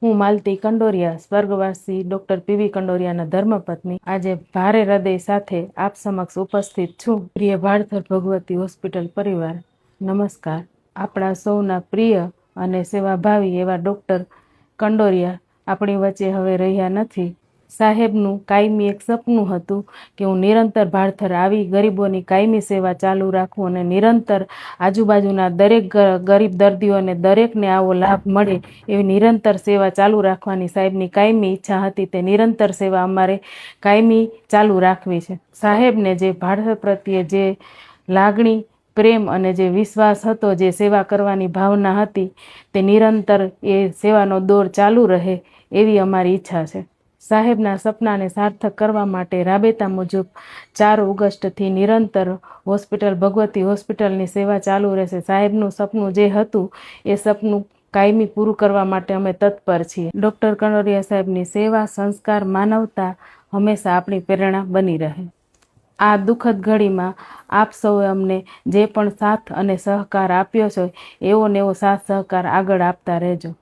હું Malti Kandoriya, સ્વર્ગવાસી doctor PV કંડોરિયાના ધર્મપત્ની, આજે ભારે હૃદય સાથે આપ સમક્ષ ઉપસ્થિત છું. પ્રિય ભાડધર ભગવતી હોસ્પિટલ પરિવાર, નમસ્કાર. આપણા સૌના પ્રિય અને સેવાભાવી એવા ડૉક્ટર કંડોરિયા આપણી વચ્ચે હવે રહ્યા નથી. સાહેબનું કાયમી એક સપનું હતું કે હું નિરંતર ભાડધર આવી ગરીબોની કાયમી સેવા ચાલુ રાખું અને નિરંતર આજુબાજુના દરેક ગરીબ દર્દીઓને દરેકને આવો લાભ મળે એવી નિરંતર સેવા ચાલુ રાખવાની સાહેબની કાયમી ઈચ્છા હતી. તે નિરંતર સેવા અમારે કાયમી ચાલુ રાખવી છે. સાહેબને જે ભાડધર પ્રત્યે જે લાગણી, પ્રેમ અને જે વિશ્વાસ હતો, જે સેવા કરવાની ભાવના હતી, તે નિરંતર એ સેવાનો દોર ચાલુ રહે એવી અમારી ઈચ્છા છે. સાહેબના સપનાને સાર્થક કરવા માટે રાબેતા મુજબ 4 ઓગસ્ટથી નિરંતર હોસ્પિટલ ભગવતી હોસ્પિટલની સેવા ચાલુ રહેશે. સાહેબનું સપનું જે હતું એ સપનું કાયમી પૂરું કરવા માટે અમે તત્પર છીએ. ડૉક્ટર કંડોરિયા સાહેબની સેવા, સંસ્કાર, માનવતા હંમેશા આપણી પ્રેરણા બની રહે. આ દુઃખદ ઘડીમાં આપ સૌએ અમને જે પણ સાથ અને સહકાર આપ્યો છે, એવો ને એવો સાથ સહકાર આગળ આપતા રહેજો.